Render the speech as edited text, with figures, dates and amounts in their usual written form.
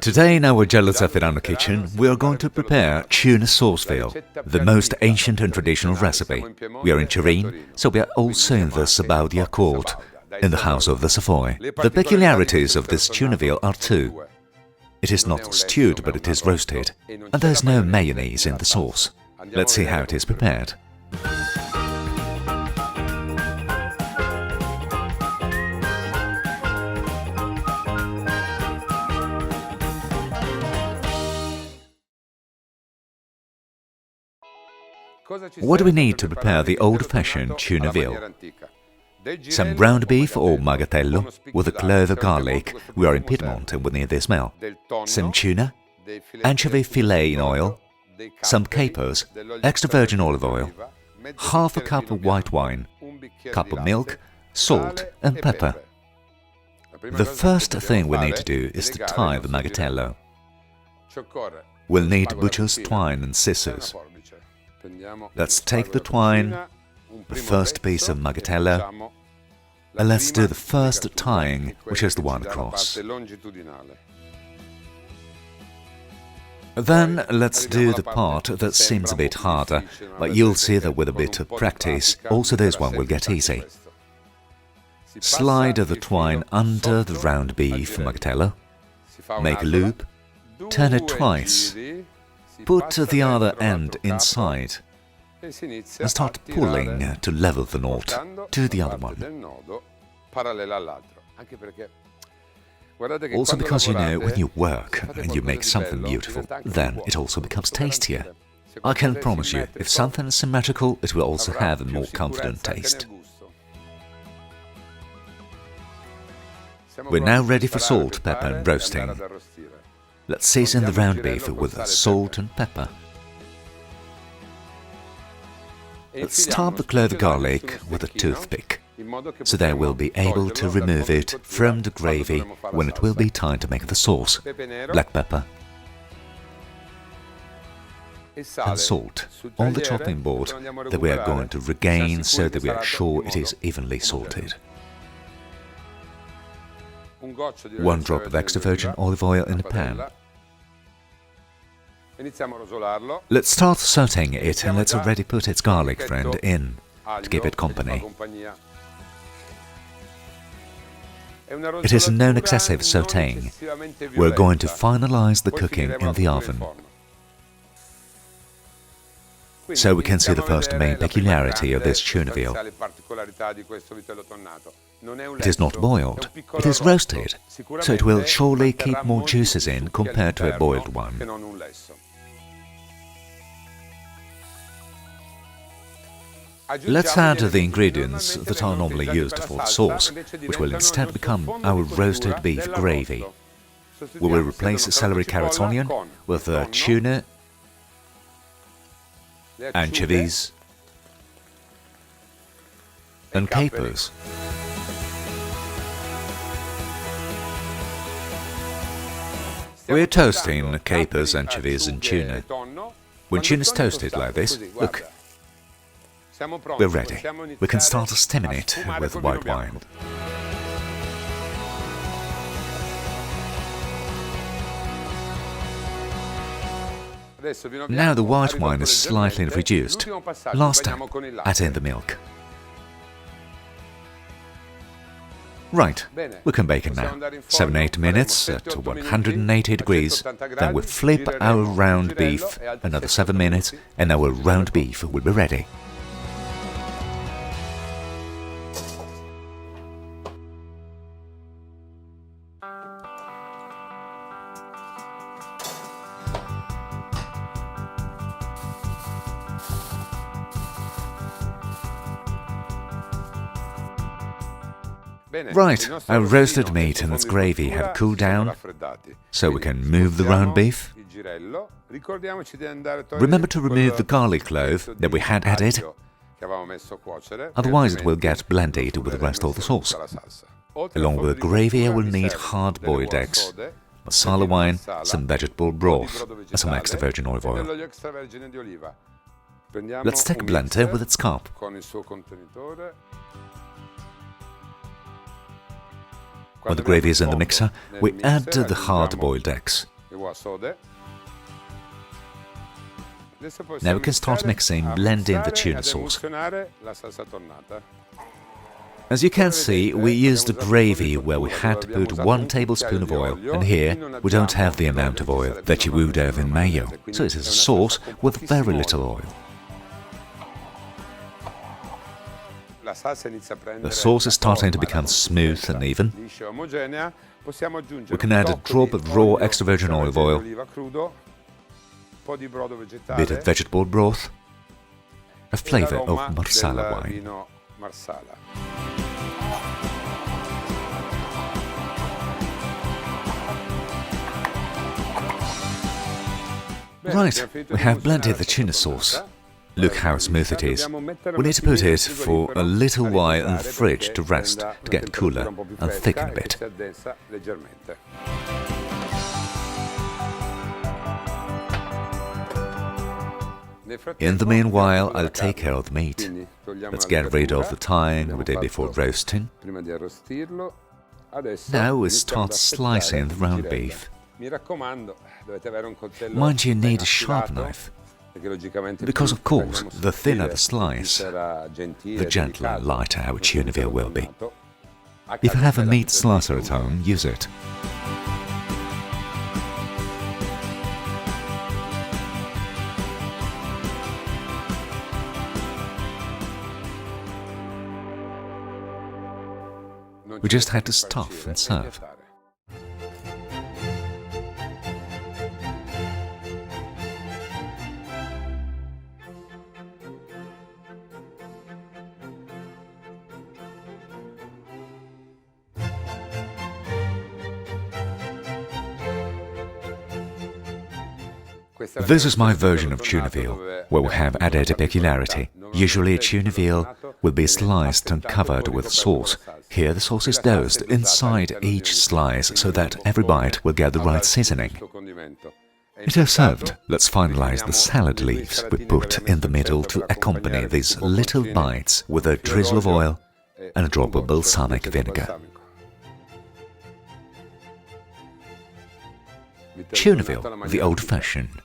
Today in our Giallozafferano kitchen, we are going to prepare tuna sauce veal, the most ancient and traditional recipe. We are in Turin, so we are also in the Savoy court, in the house of the Savoy. The peculiarities of this tuna veal are two. It is not stewed, but it is roasted, and there is no mayonnaise in the sauce. Let's see how it is prepared. What do we need to prepare the old-fashioned tuna veal? Some ground beef or magatello with a clove of garlic. We are in Piedmont and we need the smell. Some tuna, anchovy fillet in oil, some capers, extra virgin olive oil, half a cup of white wine, cup of milk, salt and pepper. The first thing we need to do is to tie the magatello. We'll need butcher's twine and scissors. Let's take the twine, the first piece of magatello, and let's do the first tying, which is the one across. Then let's do the part that seems a bit harder, but you'll see that with a bit of practice, also this one will get easy. Slide the twine under the round beef magatello, make a loop, turn it twice, put the other end inside and start pulling to level the knot to the other one. Also because you know, when you work and you make something beautiful, then it also becomes tastier. I can promise you, if something is symmetrical, it will also have a more confident taste. We're now ready for salt, pepper and roasting. Let's season the round beef with salt and pepper. Let's stab the clove garlic with a toothpick, so that we'll be able to remove it from the gravy when it will be time to make the sauce. Black pepper and salt on the chopping board that we are going to regain so that we are sure it is evenly salted. 1 drop of extra virgin olive oil in a pan. Let's start sautéing it and let's already put its garlic friend in to give it company. It is a non-excessive sautéing. We're going to finalize the cooking in the oven. So we can see the first main peculiarity of this tuna veal. It is not boiled, it is roasted, so it will surely keep more juices in compared to a boiled one. Let's add the ingredients that are normally used for the sauce, which will instead become our roasted beef gravy. We will replace celery, carrots, onion with tuna, anchovies and capers. We're toasting capers, anchovies and tuna. When tuna is toasted like this, look, we're ready. We can start steaming it with white wine. Now the white wine is slightly reduced. Last step, add in the milk. Right, we can bake it now. 7-8 minutes at 180 degrees. Then we flip our round beef, another 7 minutes, and our round beef will be ready. Right, our roasted meat and its gravy have cooled down, so we can move the round beef. Remember to remove the garlic clove that we had added, otherwise it will get blended with the rest of the sauce. Along with the gravy I will need hard-boiled eggs, Marsala wine, some vegetable broth and some extra virgin olive oil. Let's take a blender with its cup. When the gravy is in the mixer, we add the hard-boiled eggs. Now we can start mixing, blending the tuna sauce. As you can see, we used the gravy where we had to put 1 tablespoon of oil, and here we don't have the amount of oil that you would have in mayo, so it is a sauce with very little oil. The sauce is starting to become smooth and even. We can add a drop of raw extra virgin olive oil, a bit of vegetable broth, a flavour of Marsala wine. Right, we have blended the tuna sauce. Look how smooth it is. We need to put it for a little while in the fridge to rest, to get cooler and thicken a bit. In the meanwhile, I'll take care of the meat. Let's get rid of the thyme we did before roasting. Now we start slicing the round beef. Mind you need a sharp knife, because of course, the thinner the slice, the gentler and lighter our tuna veal will be. If you have a meat slicer at home, use it. We just had to stuff and serve. This is my version of tuna veal, where we have added a peculiarity. Usually a tuna veal will be sliced and covered with sauce. Here the sauce is dosed inside each slice so that every bite will get the right seasoning. It is served. Let's finalize the salad leaves we put in the middle to accompany these little bites with a drizzle of oil and a drop of balsamic vinegar. Tuna veal, the old-fashioned.